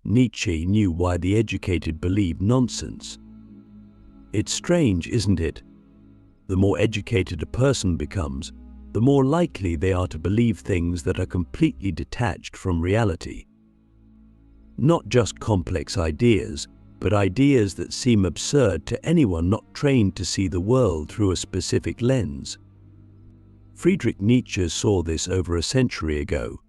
Nietzsche knew why the educated believe nonsense. It's strange, isn't it? The more educated a person becomes, the more likely they are to believe things that are completely detached from reality. Not just complex ideas, but ideas that seem absurd to anyone not trained to see the world through a specific lens. Friedrich Nietzsche saw this over a century ago.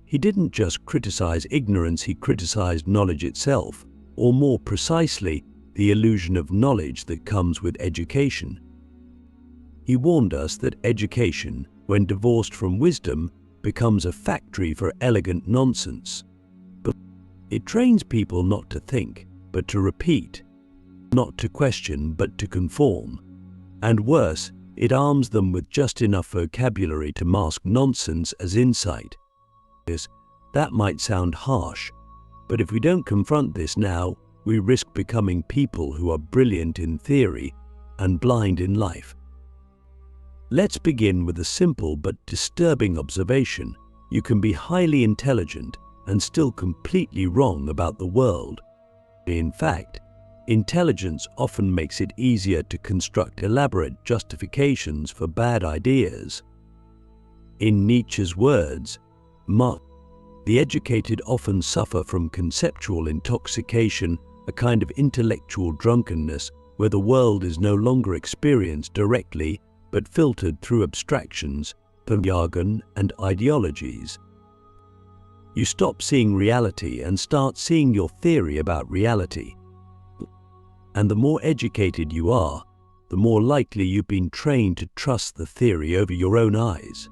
He didn't just criticize ignorance, he criticized knowledge itself, or more precisely, the illusion of knowledge that comes with education. He warned us that education, when divorced from wisdom, becomes a factory for elegant nonsense. But it trains people not to think, but to repeat, not to question, but to conform. And worse, it arms them with just enough vocabulary to mask nonsense as insight. That might sound harsh, but if we don't confront this now, we risk becoming people who are brilliant in theory and blind in life. Let's begin with a simple but disturbing observation. You can be highly intelligent and still completely wrong about the world. In fact, intelligence often makes it easier to construct elaborate justifications for bad ideas. In Nietzsche's words, the educated often suffer from conceptual intoxication, a kind of intellectual drunkenness where the world is no longer experienced directly but filtered through abstractions, jargon, and ideologies. You stop seeing reality and start seeing your theory about reality. And the more educated you are, the more likely you've been trained to trust the theory over your own eyes.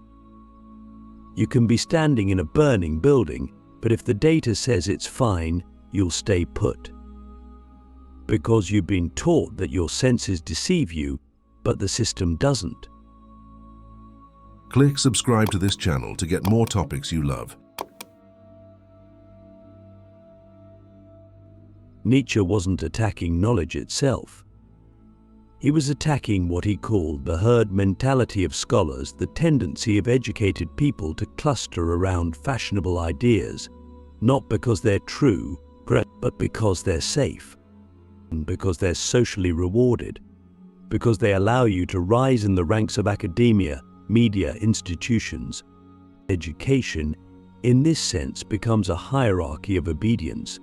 You can be standing in a burning building, but if the data says it's fine, you'll stay put. Because you've been taught that your senses deceive you, but the system doesn't. Click subscribe to this channel to get more topics you love. Nietzsche wasn't attacking knowledge itself. He was attacking what he called the herd mentality of scholars, the tendency of educated people to cluster around fashionable ideas, not because they're true, but because they're safe, and because they're socially rewarded, because they allow you to rise in the ranks of academia, media, institutions. Education, in this sense, becomes a hierarchy of obedience.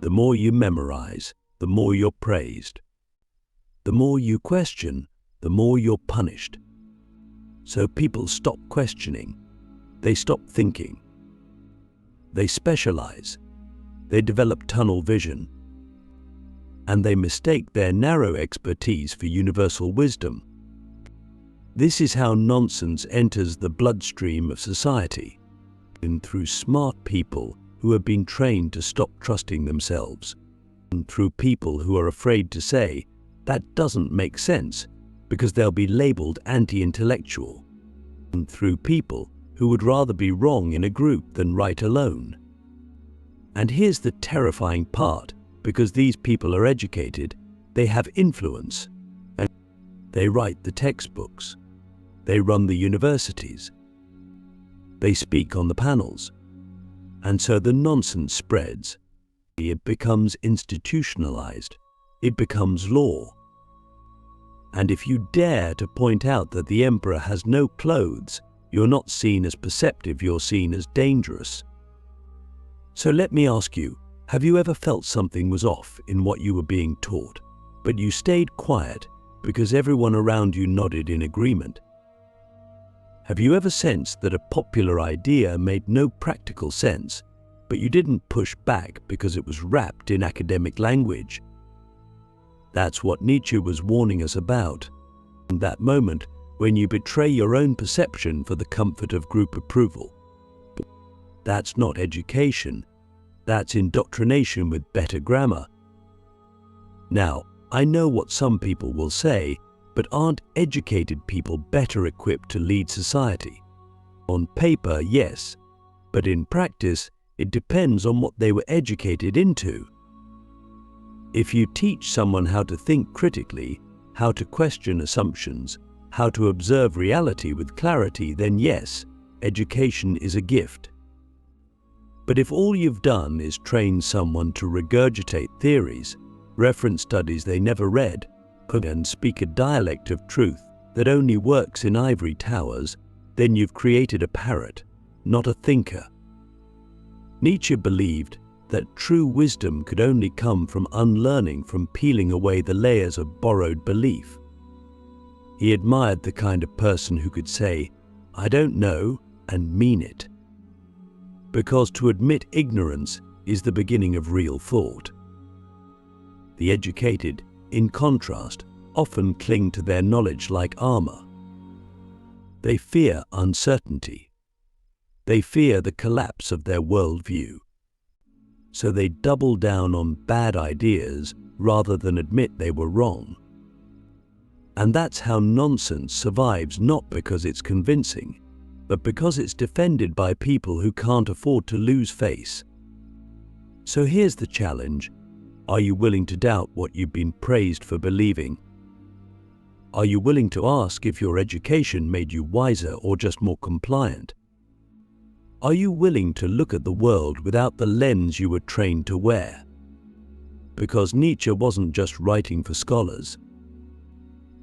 The more you memorize, the more you're praised. The more you question, the more you're punished. So people stop questioning. They stop thinking. They specialize. They develop tunnel vision. And they mistake their narrow expertise for universal wisdom. This is how nonsense enters the bloodstream of society, and through smart people who have been trained to stop trusting themselves, and through people who are afraid to say, "That doesn't make sense," because they'll be labeled anti-intellectual, and through people who would rather be wrong in a group than right alone. And here's the terrifying part, because these people are educated, they have influence, and they write the textbooks, they run the universities, they speak on the panels, and so the nonsense spreads. It becomes institutionalized. It becomes law. And if you dare to point out that the emperor has no clothes, you're not seen as perceptive, you're seen as dangerous. So let me ask you, have you ever felt something was off in what you were being taught, but you stayed quiet because everyone around you nodded in agreement? Have you ever sensed that a popular idea made no practical sense, but you didn't push back because it was wrapped in academic language? That's what Nietzsche was warning us about. In that moment when you betray your own perception for the comfort of group approval. That's not education. That's indoctrination with better grammar. Now, I know what some people will say, but aren't educated people better equipped to lead society? On paper, yes, but in practice, it depends on what they were educated into. If you teach someone how to think critically, how to question assumptions, how to observe reality with clarity, then yes, education is a gift. But if all you've done is train someone to regurgitate theories, reference studies they never read, and speak a dialect of truth that only works in ivory towers, then you've created a parrot, not a thinker. Nietzsche believed that true wisdom could only come from unlearning, from peeling away the layers of borrowed belief. He admired the kind of person who could say, "I don't know," and mean it. Because to admit ignorance is the beginning of real thought. The educated, in contrast, often cling to their knowledge like armor. They fear uncertainty. They fear the collapse of their worldview. So they double down on bad ideas rather than admit they were wrong. And that's how nonsense survives, not because it's convincing, but because it's defended by people who can't afford to lose face. So here's the challenge. Are you willing to doubt what you've been praised for believing? Are you willing to ask if your education made you wiser or just more compliant? Are you willing to look at the world without the lens you were trained to wear? Because Nietzsche wasn't just writing for scholars.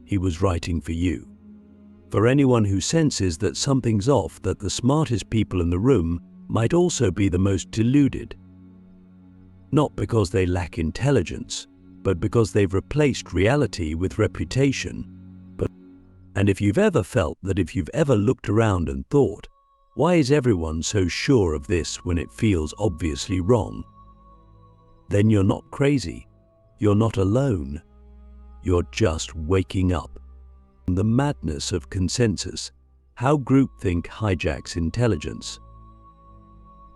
He was writing for you. For anyone who senses that something's off, that the smartest people in the room might also be the most deluded. Not because they lack intelligence, but because they've replaced reality with reputation. And if you've ever felt that, if you've ever looked around and thought, why is everyone so sure of this when it feels obviously wrong? Then you're not crazy. You're not alone. You're just waking up. The madness of consensus, how groupthink hijacks intelligence.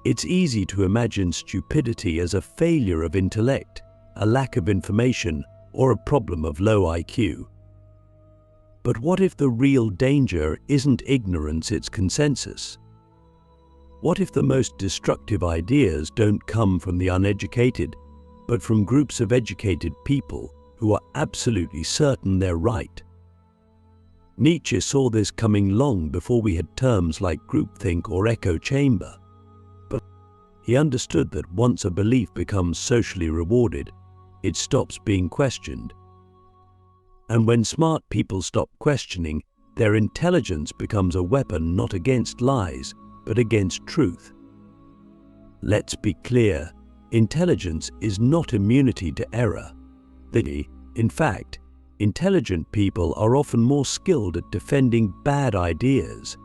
It's easy to imagine stupidity as a failure of intellect, a lack of information, or a problem of low IQ. But what if the real danger isn't ignorance, it's consensus? What if the most destructive ideas don't come from the uneducated, but from groups of educated people who are absolutely certain they're right? Nietzsche saw this coming long before we had terms like groupthink or echo chamber. But he understood that once a belief becomes socially rewarded, it stops being questioned. And when smart people stop questioning, their intelligence becomes a weapon not against lies, but against truth. Let's be clear, intelligence is not immunity to error. In fact, intelligent people are often more skilled at defending bad ideas.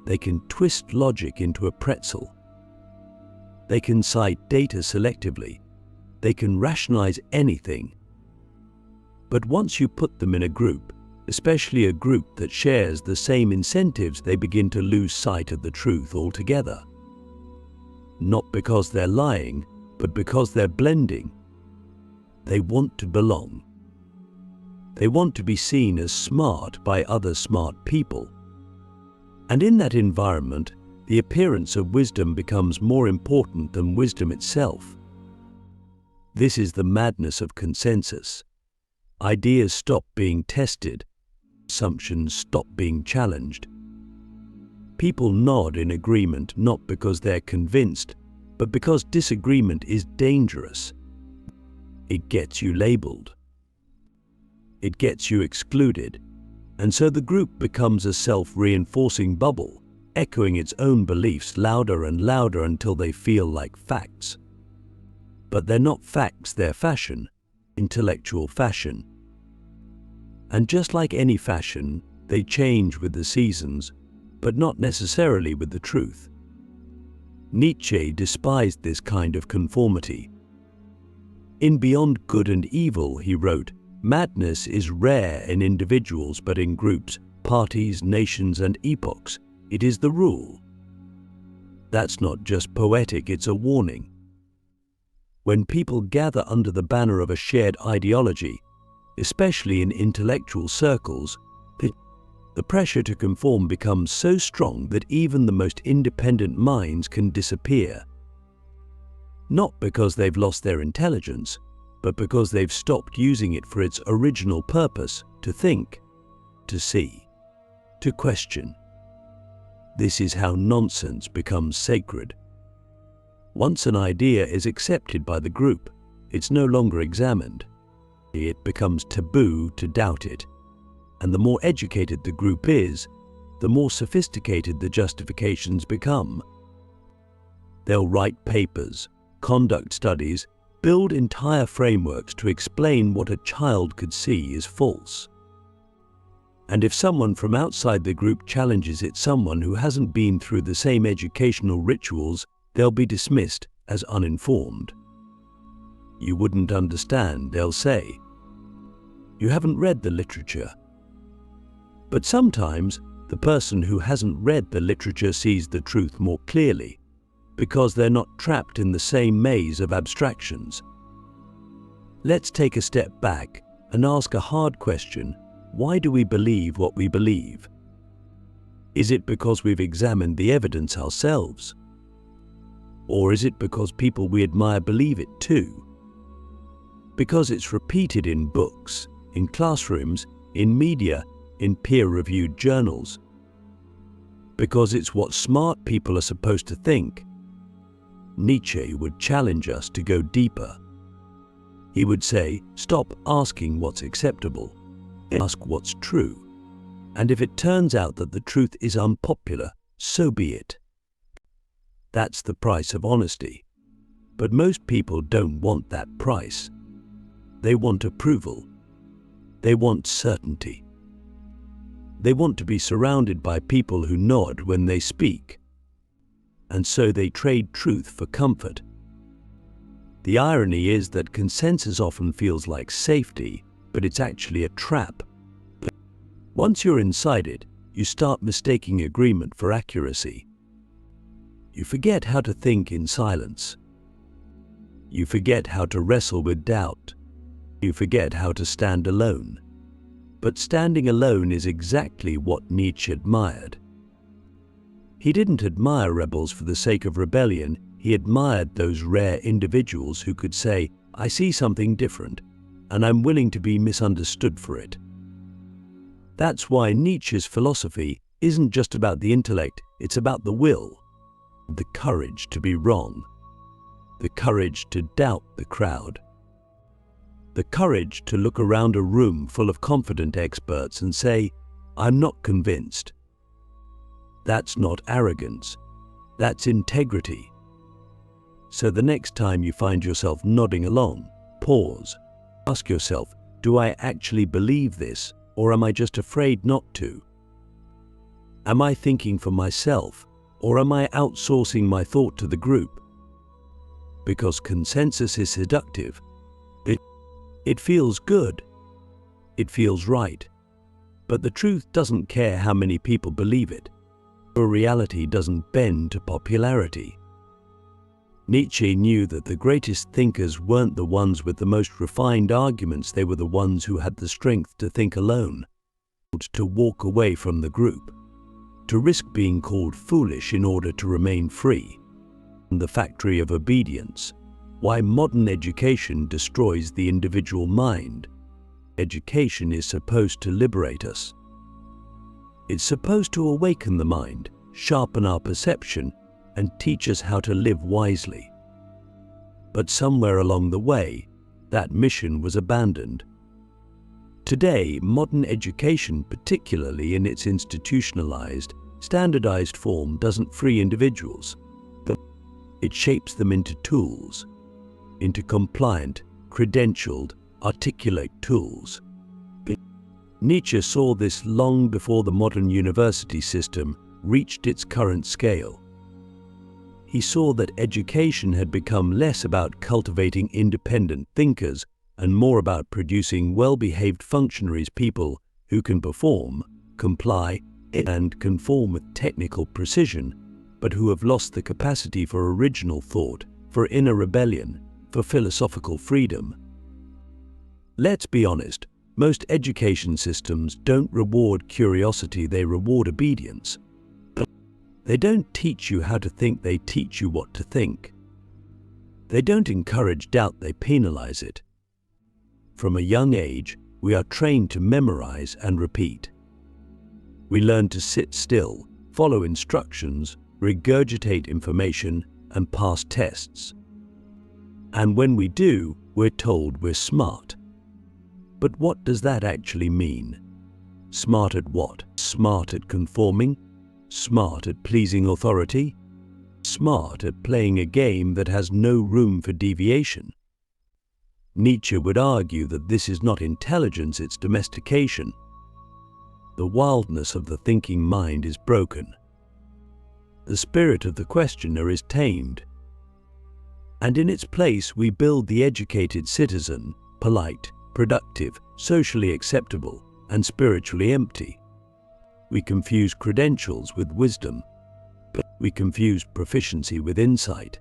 They can twist logic into a pretzel. They can cite data selectively. They can rationalize anything. But once you put them in a group, especially a group that shares the same incentives, they begin to lose sight of the truth altogether. Not because they're lying, but because they're blending. They want to belong. They want to be seen as smart by other smart people. And in that environment, the appearance of wisdom becomes more important than wisdom itself. This is the madness of consensus. Ideas stop being tested. Assumptions stop being challenged. People nod in agreement not because they're convinced, but because disagreement is dangerous. It gets you labeled. It gets you excluded. And so the group becomes a self-reinforcing bubble, echoing its own beliefs louder and louder until they feel like facts. But they're not facts, they're fashion, intellectual fashion. And just like any fashion, they change with the seasons, but not necessarily with the truth. Nietzsche despised this kind of conformity. In Beyond Good and Evil, he wrote, "Madness is rare in individuals, but in groups, parties, nations, and epochs, it is the rule." That's not just poetic, it's a warning. When people gather under the banner of a shared ideology, especially in intellectual circles, the pressure to conform becomes so strong that even the most independent minds can disappear. Not because they've lost their intelligence, but because they've stopped using it for its original purpose, to think, to see, to question. This is how nonsense becomes sacred. Once an idea is accepted by the group, it's no longer examined. It becomes taboo to doubt it. And the more educated the group is, the more sophisticated the justifications become. They'll write papers, conduct studies, build entire frameworks to explain what a child could see is false. And if someone from outside the group challenges it, someone who hasn't been through the same educational rituals, they'll be dismissed as uninformed. You wouldn't understand, they'll say. You haven't read the literature. But sometimes, the person who hasn't read the literature sees the truth more clearly, because they're not trapped in the same maze of abstractions. Let's take a step back and ask a hard question. Why do we believe what we believe? Is it because we've examined the evidence ourselves? Or is it because people we admire believe it too? Because it's repeated in books, in classrooms, in media, in peer-reviewed journals. Because it's what smart people are supposed to think. Nietzsche would challenge us to go deeper. He would say, stop asking what's acceptable. Ask what's true. And if it turns out that the truth is unpopular, so be it. That's the price of honesty. But most people don't want that price. They want approval. They want certainty. They want to be surrounded by people who nod when they speak. And so they trade truth for comfort. The irony is that consensus often feels like safety, but it's actually a trap. Once you're inside it, you start mistaking agreement for accuracy. You forget how to think in silence. You forget how to wrestle with doubt. You forget how to stand alone. But standing alone is exactly what Nietzsche admired. He didn't admire rebels for the sake of rebellion. He admired those rare individuals who could say, I see something different, and I'm willing to be misunderstood for it. That's why Nietzsche's philosophy isn't just about the intellect, it's about the will, the courage to be wrong, the courage to doubt the crowd, the courage to look around a room full of confident experts and say, I'm not convinced. That's not arrogance, that's integrity. So the next time you find yourself nodding along, pause. Ask yourself, do I actually believe this, or am I just afraid not to? Am I thinking for myself, or am I outsourcing my thought to the group? Because consensus is seductive. It feels good. It feels right. But the truth doesn't care how many people believe it. For reality doesn't bend to popularity. Nietzsche knew that the greatest thinkers weren't the ones with the most refined arguments, they were the ones who had the strength to think alone, to walk away from the group, to risk being called foolish in order to remain free. The factory of obedience. Why modern education destroys the individual mind. Education is supposed to liberate us. It's supposed to awaken the mind, sharpen our perception, and teach us how to live wisely. But somewhere along the way, that mission was abandoned. Today, modern education, particularly in its institutionalized, standardized form, doesn't free individuals. It shapes them into tools, into compliant, credentialed, articulate tools. Nietzsche saw this long before the modern university system reached its current scale. He saw that education had become less about cultivating independent thinkers and more about producing well-behaved functionaries, people who can perform, comply, and conform with technical precision, but who have lost the capacity for original thought, for inner rebellion, for philosophical freedom. Let's be honest, most education systems don't reward curiosity, they reward obedience. They don't teach you how to think, they teach you what to think. They don't encourage doubt, they penalize it. From a young age, we are trained to memorize and repeat. We learn to sit still, follow instructions, regurgitate information, and pass tests. And when we do, we're told we're smart. But what does that actually mean? Smart at what? Smart at conforming? Smart at pleasing authority? Smart at playing a game that has no room for deviation? Nietzsche would argue that this is not intelligence, it's domestication. The wildness of the thinking mind is broken. The spirit of the questioner is tamed. And in its place we build the educated citizen, polite, productive, socially acceptable, and spiritually empty. We confuse credentials with wisdom. We confuse proficiency with insight.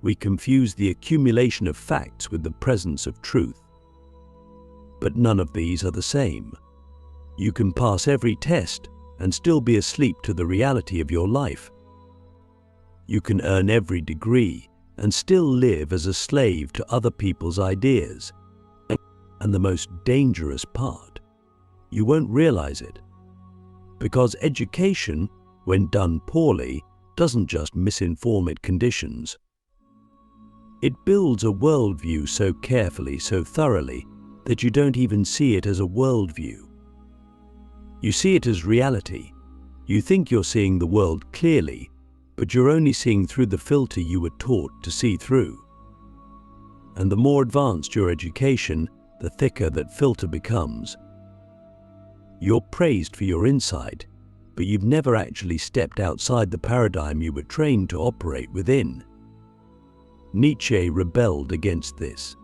We confuse the accumulation of facts with the presence of truth. But none of these are the same. You can pass every test and still be asleep to the reality of your life. You can earn every degree and still live as a slave to other people's ideas. And the most dangerous part, you won't realize it. Because education, when done poorly, doesn't just misinform, it conditions. It builds a worldview so carefully, so thoroughly, that you don't even see it as a worldview. You see it as reality. You think you're seeing the world clearly, but you're only seeing through the filter you were taught to see through. And the more advanced your education, the thicker that filter becomes. You're praised for your insight, but you've never actually stepped outside the paradigm you were trained to operate within. Nietzsche rebelled against this.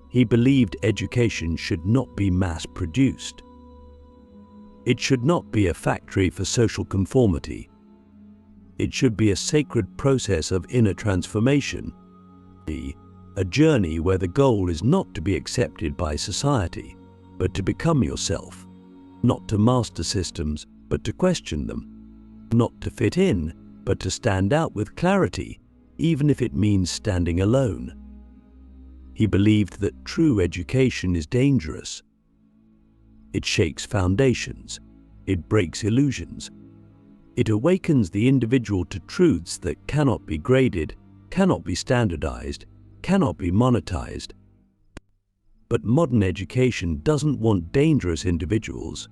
He believed education should not be mass-produced. It should not be a factory for social conformity. It should be a sacred process of inner transformation, a journey where the goal is not to be accepted by society, but to become yourself, not to master systems, but to question them, not to fit in, but to stand out with clarity, even if it means standing alone. He believed that true education is dangerous. It shakes foundations. It breaks illusions. It awakens the individual to truths that cannot be graded, cannot be standardized, cannot be monetized. But modern education doesn't want dangerous individuals.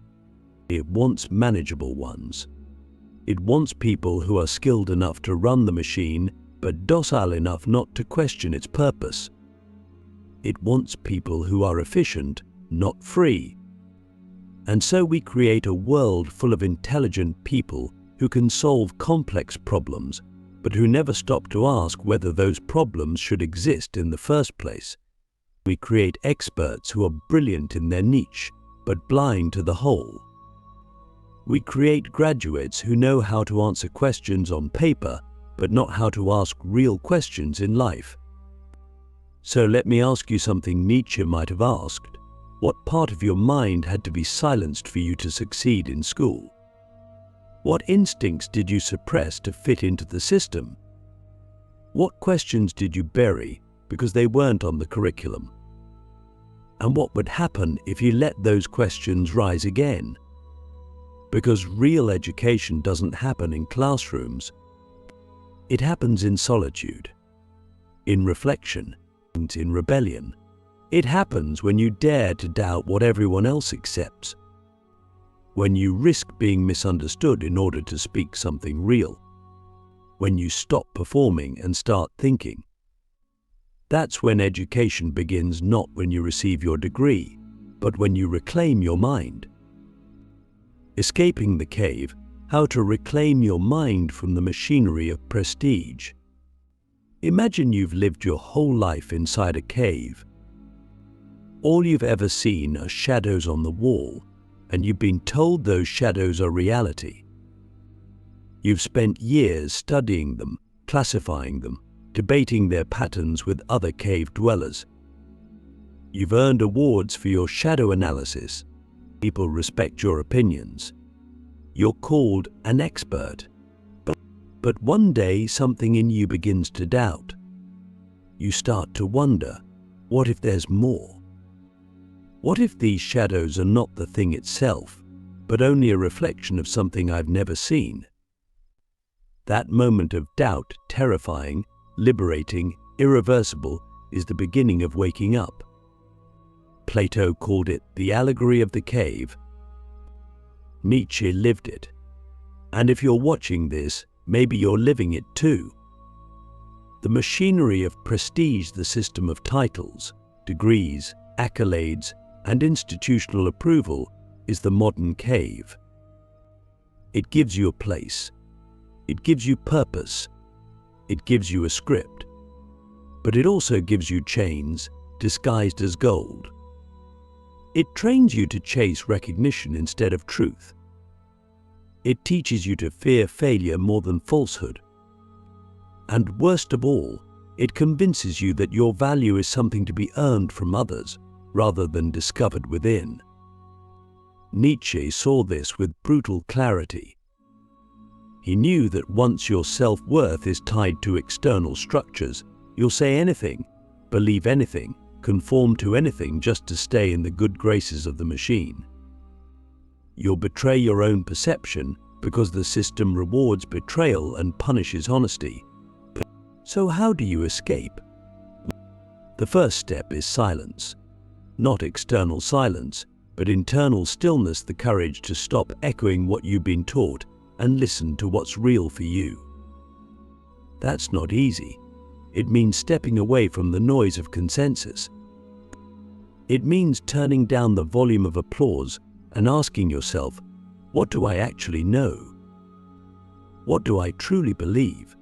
It wants manageable ones. It wants people who are skilled enough to run the machine, but docile enough not to question its purpose. It wants people who are efficient, not free. And so we create a world full of intelligent people who can solve complex problems, but who never stop to ask whether those problems should exist in the first place. We create experts who are brilliant in their niche, but blind to the whole. We create graduates who know how to answer questions on paper, but not how to ask real questions in life. So let me ask you something Nietzsche might have asked. What part of your mind had to be silenced for you to succeed in school? What instincts did you suppress to fit into the system? What questions did you bury because they weren't on the curriculum? And what would happen if you let those questions rise again? Because real education doesn't happen in classrooms. It happens in solitude, in reflection, and in rebellion. It happens when you dare to doubt what everyone else accepts, when you risk being misunderstood in order to speak something real, when you stop performing and start thinking. That's when education begins, not when you receive your degree, but when you reclaim your mind. Escaping the cave, how to reclaim your mind from the machinery of prestige. Imagine you've lived your whole life inside a cave. All you've ever seen are shadows on the wall, and you've been told those shadows are reality. You've spent years studying them, classifying them, debating their patterns with other cave dwellers. You've earned awards for your shadow analysis. People respect your opinions. You're called an expert. But one day something in you begins to doubt. You start to wonder, what if there's more? What if these shadows are not the thing itself, but only a reflection of something I've never seen? That moment of doubt, terrifying, liberating, irreversible, is the beginning of waking up. Plato called it the allegory of the cave. Nietzsche lived it. And if you're watching this, maybe you're living it too. The machinery of prestige, the system of titles, degrees, accolades, and institutional approval is the modern cave. It gives you a place. It gives you purpose. It gives you a script. But it also gives you chains disguised as gold. It trains you to chase recognition instead of truth. It teaches you to fear failure more than falsehood. And worst of all, it convinces you that your value is something to be earned from others rather than discovered within. Nietzsche saw this with brutal clarity. He knew that once your self-worth is tied to external structures, you'll say anything, believe anything, conform to anything just to stay in the good graces of the machine. You'll betray your own perception because the system rewards betrayal and punishes honesty. So how do you escape? The first step is silence. Not external silence, but internal stillness, the courage to stop echoing what you've been taught and listen to what's real for you. That's not easy. It means stepping away from the noise of consensus. It means turning down the volume of applause and asking yourself, what do I actually know? What do I truly believe?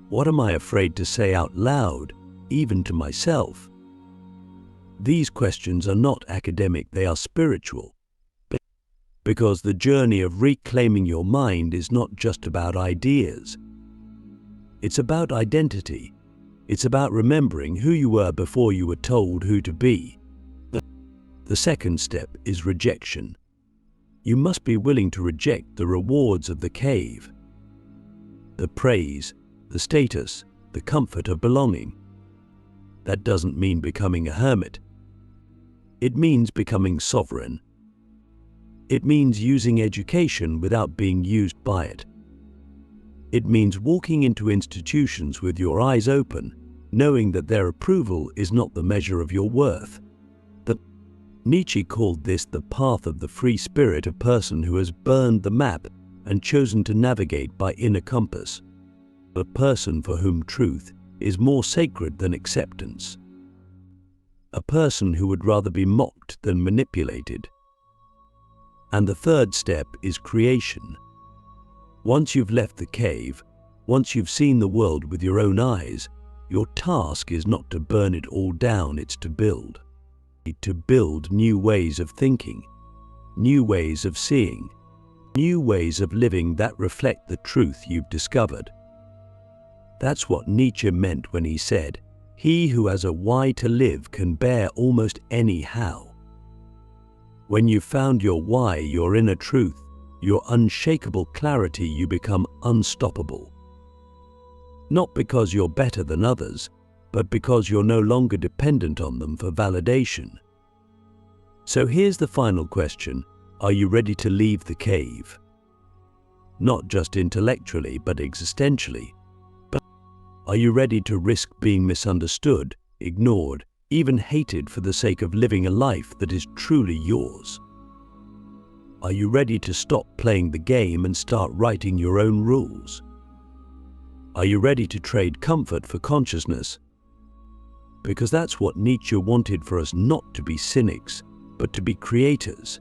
What am I afraid to say out loud, even to myself? These questions are not academic, they are spiritual. Because the journey of reclaiming your mind is not just about ideas. It's about identity. It's about remembering who you were before you were told who to be. The second step is rejection. You must be willing to reject the rewards of the cave. The praise, the status, the comfort of belonging. That doesn't mean becoming a hermit. It means becoming sovereign. It means using education without being used by it. It means walking into institutions with your eyes open, knowing that their approval is not the measure of your worth. Nietzsche called this the path of the free spirit, a person who has burned the map and chosen to navigate by inner compass. A person for whom truth is more sacred than acceptance. A person who would rather be mocked than manipulated. And the third step is creation. Once you've left the cave, once you've seen the world with your own eyes, your task is not to burn it all down, it's to build. To build new ways of thinking, new ways of seeing, new ways of living that reflect the truth you've discovered. That's what Nietzsche meant when he said, "He who has a why to live can bear almost any how." When you've found your why, your inner truth, your unshakable clarity, you become unstoppable. Not because you're better than others, but because you're no longer dependent on them for validation. So here's the final question. Are you ready to leave the cave? Not just intellectually, but existentially. Are you ready to risk being misunderstood, ignored, even hated for the sake of living a life that is truly yours? Are you ready to stop playing the game and start writing your own rules? Are you ready to trade comfort for consciousness? Because that's what Nietzsche wanted for us, not to be cynics, but to be creators.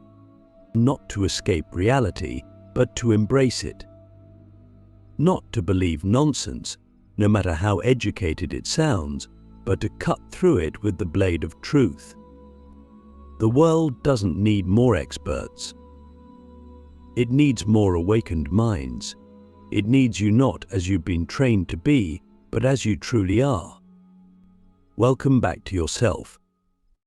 Not to escape reality, but to embrace it. Not to believe nonsense, no matter how educated it sounds, but to cut through it with the blade of truth. The world doesn't need more experts. It needs more awakened minds. It needs you not as you've been trained to be, but as you truly are. Welcome back to yourself.